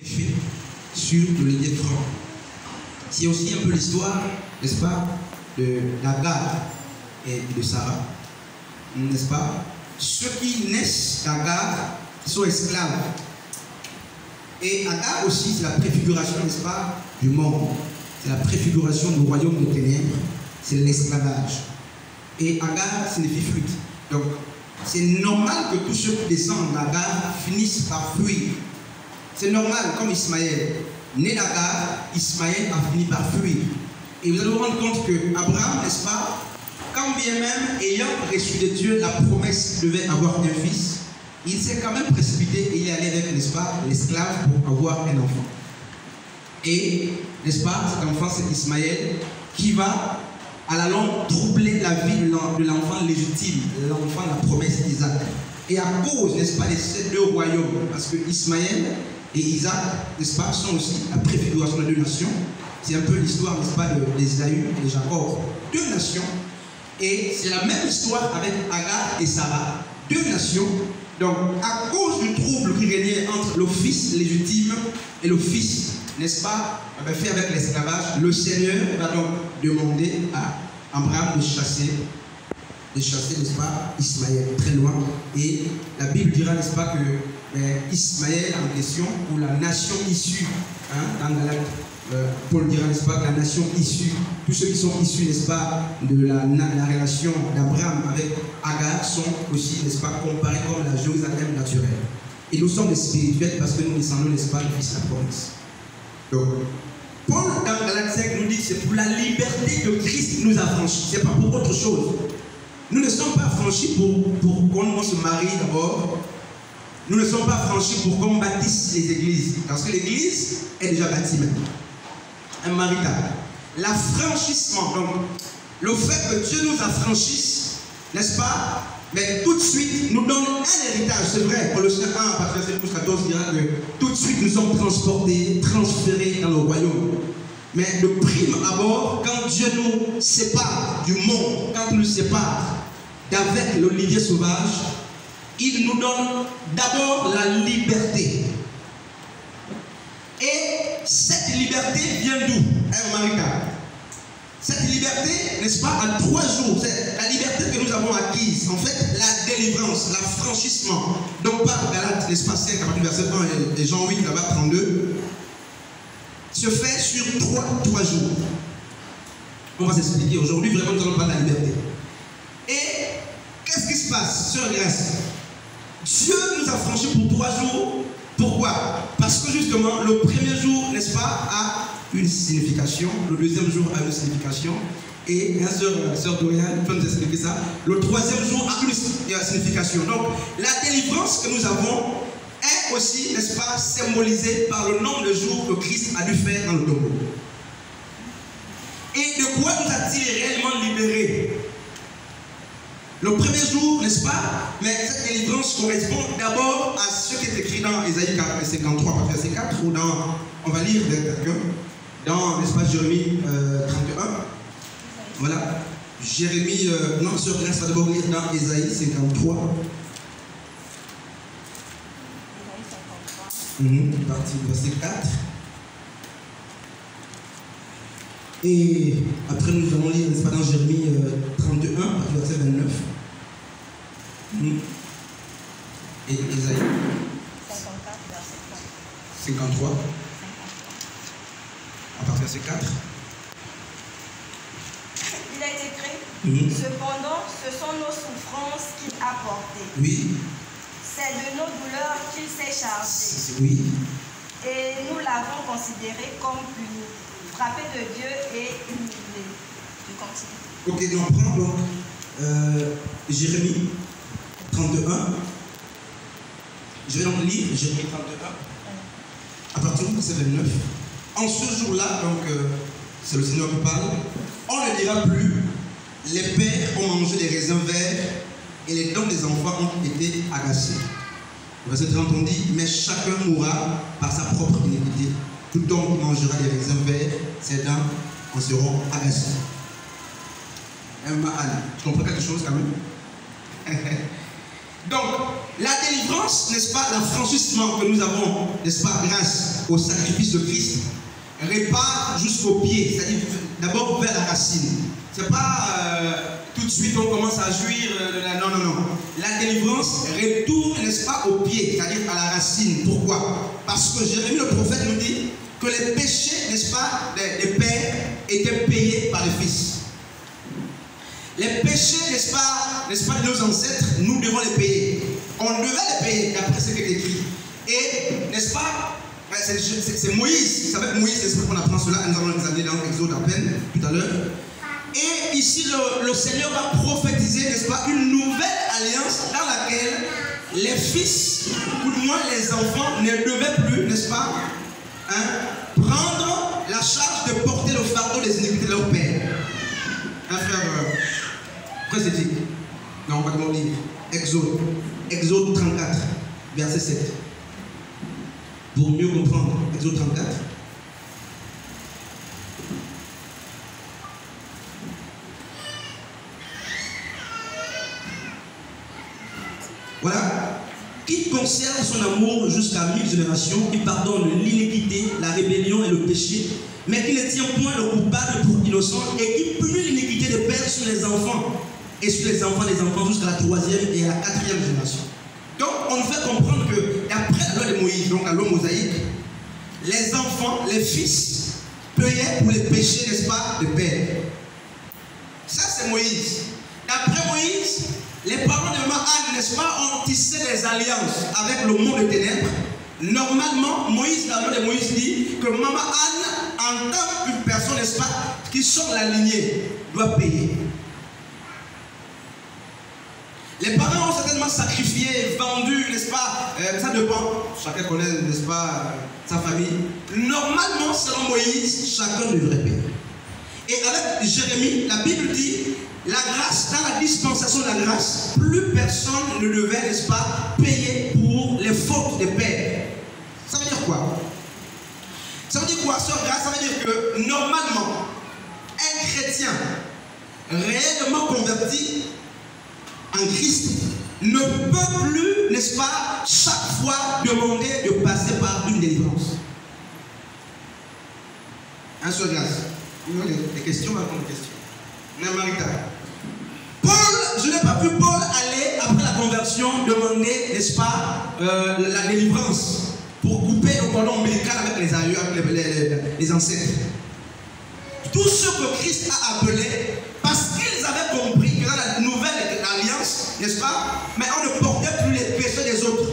fait sur le lisier franc. C'est aussi un peu l'histoire, n'est-ce pas, d'Agar et de Sarah, n'est-ce pas? Ceux qui naissent d'Agar sont esclaves. Et Agar aussi, c'est la préfiguration, n'est-ce pas, du monde. C'est la préfiguration du royaume des ténèbres, c'est l'esclavage. Et Agar signifie fuite. Donc, c'est normal que tous ceux qui descendent d'Agar finissent par fuir. C'est normal, comme Ismaël. Né d'Agar, Ismaël a fini par fuir. Et vous allez vous rendre compte que Abraham, n'est-ce pas, quand bien même ayant reçu de Dieu la promesse qu'il devait avoir un fils, il s'est quand même précipité et il est allé avec, n'est-ce pas, l'esclave pour avoir un enfant. Et, n'est-ce pas, cet enfant, c'est Ismaël qui va à la longue troubler la vie de l'enfant légitime, l'enfant de la promesse d'Isaac. Et à cause, n'est-ce pas, de ces deux royaumes, parce que Ismaël et Isaac, n'est-ce pas, sont aussi la préfiguration de deux nations. C'est un peu l'histoire, n'est-ce pas, d'Ésaü et de Jacob. Deux nations. Et c'est la même histoire avec Agar et Sarah. Deux nations. Donc, à cause du trouble qui régnait entre le fils légitime et le fils, n'est-ce pas, fait avec l'esclavage, le Seigneur va donc demander à Abraham de chasser, n'est-ce pas, Ismaël, très loin. Et la Bible dira, n'est-ce pas, que Ismaël en question, ou la nation issue, dans Galates, Paul dira, n'est-ce pas, que la nation issue, tous ceux qui sont issus, n'est-ce pas, de la relation d'Abraham avec Agar sont aussi, n'est-ce pas, comparés comme la Jérusalem naturelle. Et nous sommes des spirituels parce que nous descendons, n'est-ce pas, du Fils de la promesse. Donc, Paul dans Galates 5 nous dit que c'est pour la liberté que Christ nous a franchis, c'est pas pour autre chose. Nous ne sommes pas franchis pour qu'on se marie d'abord. Nous ne sommes pas franchis pour qu'on bâtisse les églises. Parce que l'église est déjà bâtie maintenant. Un marital. L'affranchissement, donc le fait que Dieu nous affranchisse, n'est-ce pas? Mais tout de suite nous donne un héritage, c'est vrai. Colossiens 1, verset 14 dira que tout de suite nous sommes transportés, transférés dans le royaume. Mais de prime abord, quand Dieu nous sépare du monde, quand il nous sépare d'avec l'olivier sauvage, il nous donne d'abord la liberté. Et cette liberté vient d'où? Un marital. Cette liberté, n'est-ce pas, à 3 jours, c'est la liberté que nous avons acquise, en fait, la délivrance, l'affranchissement. Donc, par Galates, n'est-ce pas, 5, à partir du verset 1 et Jean 8, là-bas, 32, se fait sur 3 jours. On va s'expliquer. Aujourd'hui, vraiment, nous allons parler de la liberté. Et qu'est-ce qui se passe, sœur Grèce? Dieu nous a franchis pour 3 jours. Pourquoi? Parce que justement, le premier jour, n'est-ce pas, a une signification, le deuxième jour a une signification, et la sœur Dorian peut nous expliquer ça. Le troisième jour a une signification. Donc, la délivrance que nous avons est aussi, n'est-ce pas, symbolisée par le nombre de jours que Christ a dû faire dans le tombeau. Et de quoi nous a-t-il réellement libérés? Le premier jour, n'est-ce pas? Mais cette délivrance correspond d'abord à ce qui est écrit dans Ésaïe 53, verset 4, ou dans, on va lire dans, n'est-ce pas, Jérémie 31. Voilà. Jérémie, non, sur Grèce, va d'abord lire dans Ésaïe 53. Partie verset 4. Et après, nous allons lire, n'est-ce pas, dans Jérémie 31, verset 29. Et Ésaïe 54, verset 4. 53. À partir de verset 4. Il est écrit, cependant, ce sont nos souffrances qu'il a portées. Oui. C'est de nos douleurs qu'il s'est chargé. Oui. Et nous l'avons considéré comme puni, frappé de Dieu et humilié. Je continue. Ok, donc on prend donc Jérémie 31. Je vais donc lire Jérémie 31. À partir du verset 29. En ce jour-là, donc c'est le Seigneur qui parle, on ne dira plus, les pères ont mangé des raisins verts et les dents des enfants ont été agacées. Le verset 30, on dit, mais chacun mourra par sa propre iniquité. Tout homme qui mangera des raisins verts, ses dents en seront agacées. Tu comprends quelque chose quand même? Donc, la délivrance, n'est-ce pas, l'affranchissement que nous avons, n'est-ce pas, grâce au sacrifice de Christ, répare jusqu'au pied, c'est-à-dire d'abord vers la racine. C'est pas tout de suite on commence à jouir, non, non, non. La délivrance retourne, n'est-ce pas, au pied, c'est-à-dire à la racine. Pourquoi? Parce que Jérémie le prophète nous dit que les péchés, n'est-ce pas, des pères étaient payés par les fils. Les péchés, n'est-ce pas, de nos ancêtres, nous devons les payer. On devait les payer, d'après ce qui est écrit. Et, n'est-ce pas, c'est Moïse, vous savez que Moïse, c'est ce qu'on apprend cela, nous allons l'examiner dans l'Exode à peine, tout à l'heure. Et ici, le Seigneur va prophétiser, n'est-ce pas, une nouvelle alliance dans laquelle les fils, ou du moins les enfants, ne devaient plus, n'est-ce pas, prendre la charge de porter le fardeau des iniquités de leur père. Un frère prophétique. Non, on va te lire. Exode 34, verset 7. Pour mieux comprendre, Exode 34. Voilà. Qui conserve son amour jusqu'à 1000 générations, qui pardonne l'iniquité, la rébellion et le péché, mais qui ne tient point le coupable pour innocent et qui punit l'iniquité des pères sur les enfants et sur les enfants des enfants jusqu'à la 3e et à la 4e génération. Donc on nous fait comprendre que d'après la loi de Moïse, donc la loi mosaïque, les enfants, les fils payaient pour les péchés, n'est-ce pas, des pères. Ça c'est Moïse. D'après Moïse, les parents de maman Anne, n'est-ce pas, ont tissé des alliances avec le monde des ténèbres. Normalement, Moïse, la loi de Moïse dit que maman Anne, en tant qu'une personne, n'est-ce pas, qui sort de la lignée, doit payer. Les parents ont certainement sacrifié, vendu, n'est-ce pas, ça dépend, chacun connaît, n'est-ce pas, sa famille. Normalement, selon Moïse, chacun devrait payer. Et avec Jérémie, la Bible dit, la grâce, dans la dispensation de la grâce, plus personne ne devait, n'est-ce pas, payer pour les fautes des pères. Ça veut dire quoi? Ça veut dire quoi, sœur grâce? Ça veut dire que, normalement, un chrétien réellement converti en Christ ne peut plus, n'est-ce pas, chaque fois demander de passer par une délivrance. Un seul grâce. Des questions, maintenant des questions. Namarita. Paul, je n'ai pas vu Paul aller après la conversion demander, n'est-ce pas, la délivrance pour couper le cordon ombilical avec les aïeux, avec les ancêtres. Tout ce que Christ a appelé, parce qu'ils avaient compris que dans la nouvelle alliance, n'est-ce pas, mais on ne portait plus les péchés des autres.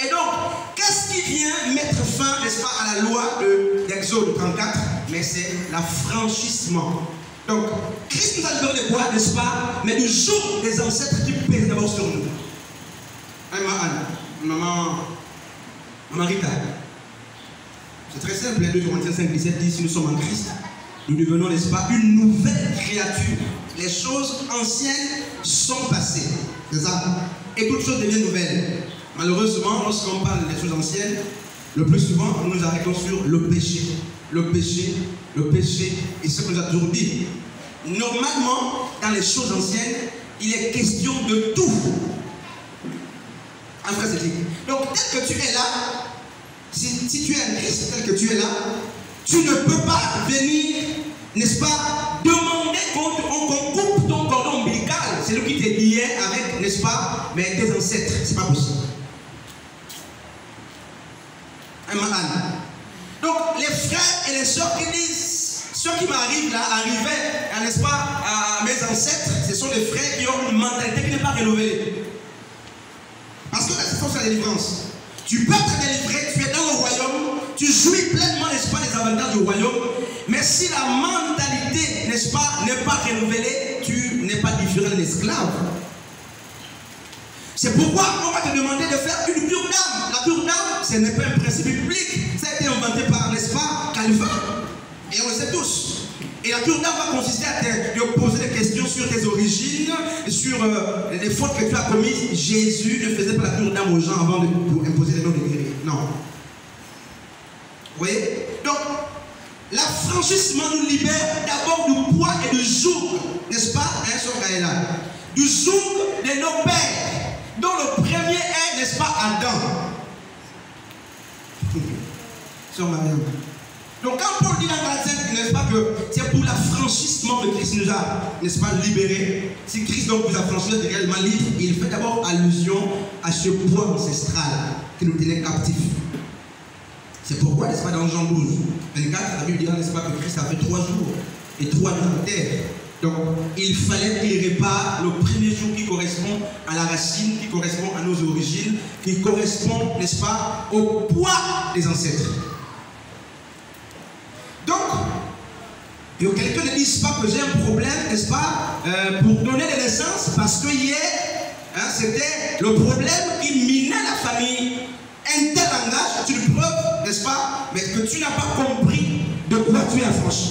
Et donc, qu'est-ce qui vient mettre fin, n'est-ce pas, à la loi d'Exode 34? Mais c'est l'affranchissement. Donc, Christ nous a donné quoi, n'est-ce pas? Mais du jour des ancêtres qui pèsent d'abord sur nous. Maman Rita. C'est très simple, 2 Corinthiens 5, 17 dit, si nous sommes en Christ, nous devenons, n'est-ce pas, une nouvelle créature. Les choses anciennes sont passées. C'est ça. Et toutes choses deviennent nouvelles. Malheureusement, lorsqu'on parle des choses anciennes, le plus souvent, nous nous arrêtons sur le péché. Le péché, le péché, et ce que nous a toujours dit. Normalement, dans les choses anciennes, il est question de tout. En vrai, c'est dit. Donc, tel que tu es là, si tu es un Christ, tel que tu es là, tu ne peux pas venir, n'est-ce pas, demander qu'on coupe ton cordon ombilical. C'est lui qui t'est lié avec, n'est-ce pas, mais tes ancêtres. C'est pas possible. Un malade. Donc, les frères et les sœurs qui disent, ceux qui m'arrivent là, arrivaient, n'est-ce pas, à mes ancêtres, ce sont des frères qui ont une mentalité qui n'est pas renouvelée. Parce que là, c'est la délivrance. Tu peux être délivré, tu es dans le royaume, tu jouis pleinement, n'est-ce pas, les avantages du royaume, mais si la mentalité, n'est-ce pas, n'est pas renouvelée, tu n'es pas différent d'un esclave. C'est pourquoi on va te demander de faire une cure d'âme. La cure d'âme, ce n'est pas un principe biblique. Ça a été inventé par, n'est-ce pas, Calvin. Et on le sait tous. Et la cure d'âme va consister à te poser des questions sur tes origines, sur les fautes que tu as commises. Jésus ne faisait pas la cure d'âme aux gens avant de imposer les noms de guérir. Non. Vous voyez? Donc, l'affranchissement nous libère d'abord du poids et du joug, n'est-ce pas, hein, sur Gaëla, du joug de nos pères. dont le premier est, n'est-ce pas, Adam. Sœur Mariam. Donc quand Paul dit dans Galatiens, n'est-ce pas, que c'est pour l'affranchissement que Christ nous a, n'est-ce pas, libérés. Si Christ donc vous a franchi, vous êtes réellement libre. Il fait d'abord allusion à ce poids ancestral qui nous tenait captifs. C'est pourquoi, n'est-ce pas, dans Jean 12, 24, la Bible dit, n'est-ce pas, que Christ a fait 3 jours et 3 nuits en terre. Donc, il fallait qu'il répare le premier jour qui correspond à la racine, qui correspond à nos origines, qui correspond, n'est-ce pas, au poids des ancêtres. Donc, que quelqu'un ne dise pas que j'ai un problème, n'est-ce pas, pour donner des naissances, parce que hier, c'était le problème qui minait la famille. Un tel langage, c'est une preuve, n'est-ce pas, mais que tu n'as pas compris de quoi tu es affranchi.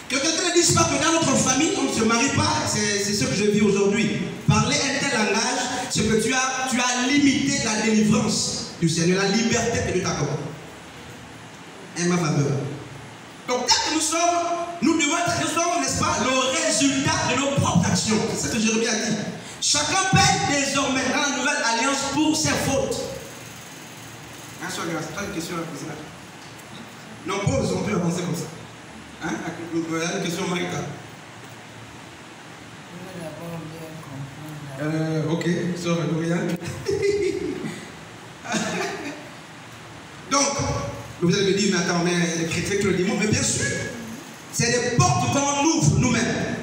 Que quelqu'un ne dise pas que dans notre famille, on ne se marie pas, c'est ce que je vis aujourd'hui. Parler un tel langage, c'est que tu as limité la délivrance du Seigneur, la liberté que Dieu t'accorde. En ma faveur. Donc, dès que nous devons être, n'est-ce pas, le résultat de nos propres actions. C'est ce que Jérémie a dit. Chacun paie désormais dans la nouvelle alliance pour ses fautes. Hein, sois grâce, pas une question à poser là. Non, pas on peut avancer comme ça. Hein? La question Marika. Ok, sœur Dorian. Donc, vous allez me dire, mais attends, mais les chrétiens qui le disent, mais bien sûr, c'est des portes qu'on ouvre nous-mêmes.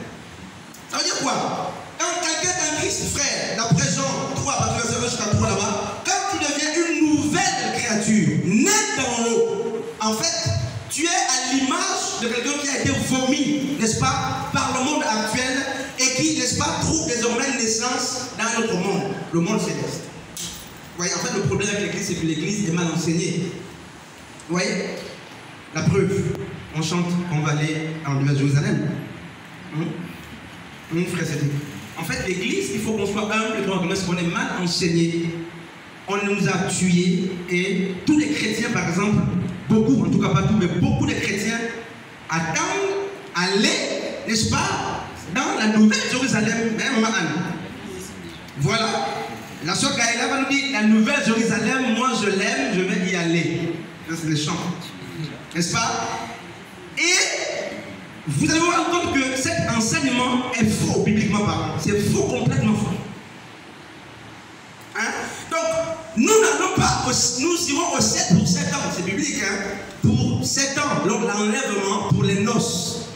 Ça veut dire quoi? Quand quelqu'un est un Christ, frère, d'après Jean 3, à partir de jusqu'à 3 là-bas, quand tu deviens une nouvelle créature, née d'en haut, en fait, tu es à l'image de quelqu'un qui a été vomi, n'est-ce pas, par le monde actuel et qui, n'est-ce pas, trouve désormais naissance dans notre monde, le monde céleste. Vous voyez, en fait, le problème avec l'Église, c'est que l'Église est mal enseignée. Vous voyez, la preuve, on chante qu'on va aller en Nouvelle Jérusalem. Frère, c'est dit. En fait, l'Église, il faut qu'on soit humble et qu'on reconnaisse qu'on est mal enseigné. On nous a tués et tous les chrétiens, par exemple, beaucoup, en tout cas pas tous, mais beaucoup de chrétiens attendent aller, n'est-ce pas, dans la Nouvelle Jérusalem, hein, Maman Anne. Voilà. La soeur Gaëla va nous dire, la Nouvelle Jérusalem, moi je l'aime, je vais y aller. C'est le chant. N'est-ce pas? Et vous allez vous rendre compte que cet enseignement est faux, bibliquement parlant. C'est faux, complètement faux. Hein? Donc, nous n'allons pas, nous irons au 7 pour 7 ans, c'est biblique, hein? Pour 7 ans, lors de l'enlèvement, pour les noces.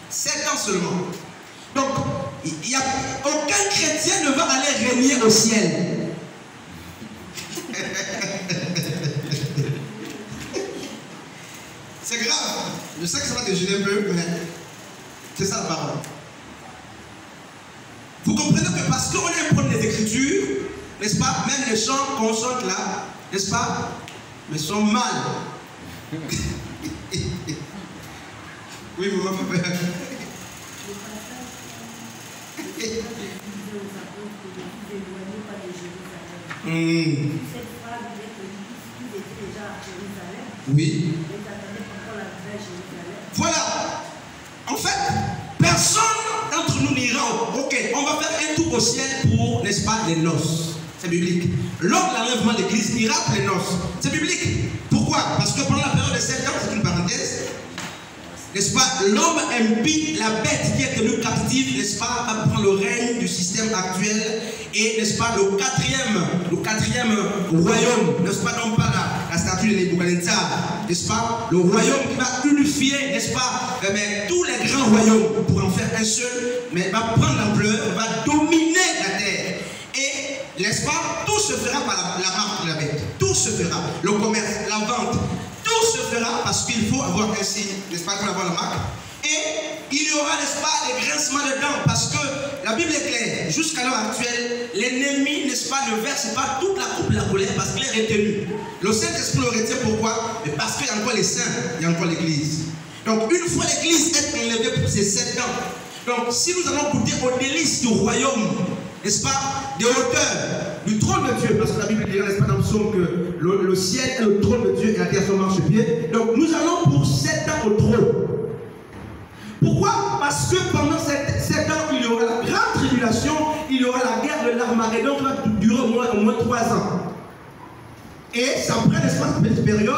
7 ans seulement. Donc, aucun chrétien ne va aller régner au ciel. C'est grave. Je sais que ça va te gêner un peu, mais c'est ça la parole. Vous comprenez que parce qu'on est un problème des Écritures, n'est-ce pas, même les chants qu'on chante là, n'est-ce pas, mais sont mal. Oui, vous m'avez fait. Oui. Voilà. En fait, personne d'entre nous n'ira. Ok, on va faire un tour au ciel pour, n'est-ce pas, les noces. C'est biblique. Lors de l'enlèvement de l'église, ira pour les noces. C'est biblique. Pourquoi? Parce que pendant la période de 7 ans, c'est une parenthèse, n'est-ce pas, l'homme impie, la bête qui est tenue captive, n'est-ce pas, va prendre le règne du système actuel et, n'est-ce pas, le quatrième royaume, n'est-ce pas, non pas la statue de Nebuchadnezzar, n'est-ce pas, le royaume qui va unifier, n'est-ce pas, mais tous les grands royaumes pour en faire un seul, mais va prendre l'ampleur, va dominer la terre. Et, n'est-ce pas, tout se fera par la marque de la bête, tout se fera, le commerce, la vente, tout se fera parce qu'il faut avoir un signe, n'est-ce pas, pour avoir la marque. Et il y aura, n'est-ce pas, des grincements de dents parce que la Bible est claire. Jusqu'à l'heure actuelle, l'ennemi, n'est-ce pas, ne verse pas toute la coupe de la colère parce qu'il est retenu. Le Saint-Esprit le retient, pourquoi? Mais parce qu'il y a encore les saints, il y a encore l'Église. Donc une fois l'Église est enlevée pour ces 7 ans, donc si nous allons goûter aux délices du royaume, n'est-ce pas, des hauteurs, du trône de Dieu, parce que la Bible dit, n'est-ce pas, dans le psaume que le ciel est le trône de Dieu et la terre son marchepied. Donc nous allons pour 7 ans au trône. Pourquoi? Parce que pendant 7 ans, il y aura la grande tribulation. tribulation, il y aura la guerre de l'Armageddon qui va durer au moins 3 ans. Et ça prend, n'est-ce pas, cette période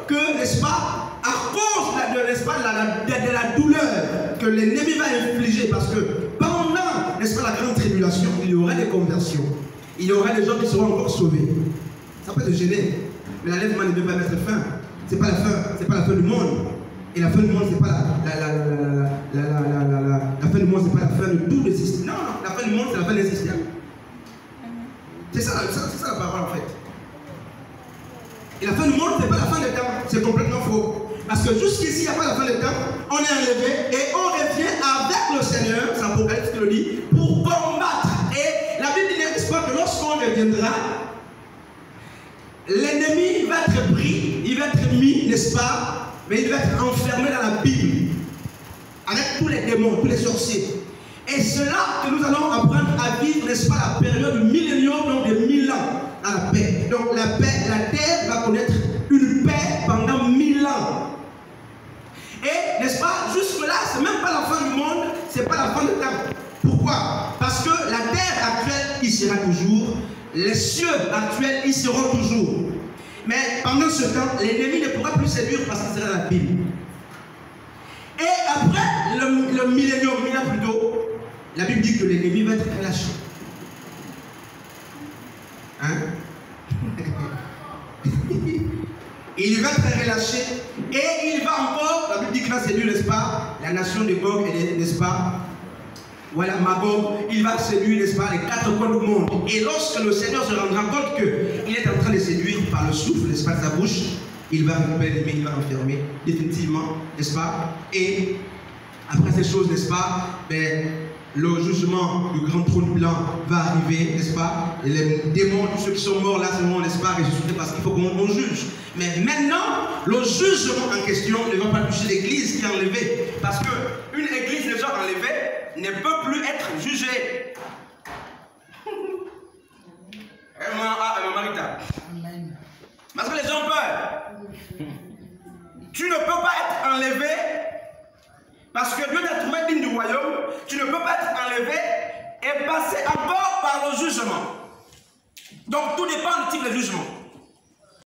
que, n'est-ce pas, à cause n'est-ce pas, de la douleur que l'ennemi va infliger, parce que pendant, n'est-ce pas, la grande tribulation, il y aura des conversions. Il y aura des gens qui seront encore sauvés. Ça peut te gêner, mais l'enlèvement ne peut pas mettre fin. C'est pas la fin, c'est pas la fin du monde. Et la fin du monde, c'est pas la fin du monde, c'est pas la fin de tout le système. Non, non, la fin du monde, c'est la fin des systèmes. C'est ça la parole en fait. Et la fin du monde, c'est pas la fin des temps. C'est complètement faux. Parce que jusqu'ici, il n'y a pas la fin des temps. On est enlevé et on revient avec le Seigneur, c'est l'Apocalypse qui le dit, pour combattre. Et la Bible dit, n'est-ce pas, que lorsqu'on reviendra, l'ennemi va être pris, il va être mis, n'est-ce pas, mais il va être enfermé dans la Bible, avec tous les démons, tous les sorciers. Et c'est là que nous allons apprendre à vivre, n'est-ce pas, la période du millénium, donc de 1000 ans, dans la paix. Donc la paix, la terre va connaître une paix pendant 1000 ans. Et, n'est-ce pas, jusque-là, c'est même pas la fin du monde, c'est pas la fin du temps. Pourquoi? Parce que la terre actuelle, il sera toujours. Les cieux actuels, ils seront toujours. Mais pendant ce temps, l'ennemi ne pourra plus séduire parce qu'il sera dans la Bible. Et après le millénium, 1000 ans plus tôt, la Bible dit que l'ennemi va être relâché. Hein? Il va être relâché et il va encore, la Bible dit qu'il va séduire, n'est-ce pas, la nation de Gog, n'est-ce pas? Voilà, Magog, il va séduire, n'est-ce pas, les 4 coins du monde. Et lorsque le Seigneur se rendra compte qu'il est en train de séduire par le souffle, n'est-ce pas, de sa bouche, il va récupérer l'ennemi, il va l'enfermer, définitivement, n'est-ce pas? Et après ces choses, n'est-ce pas, ben, le jugement du grand trône blanc va arriver, n'est-ce pas? Et les démons, tous ceux qui sont morts là, seront, n'est-ce pas, ressuscités parce qu'il faut qu'on juge. Mais maintenant, le jugement en question ne va pas toucher l'église qui est enlevée. Parce qu'une église déjà enlevée ne peut plus être jugée. Amen. Parce que les gens ont peur. Tu ne peux pas être enlevé parce que Dieu t'a trouvé digne du royaume. Tu ne peux pas être enlevé et passer encore par le jugement. Donc tout dépend du type de jugement.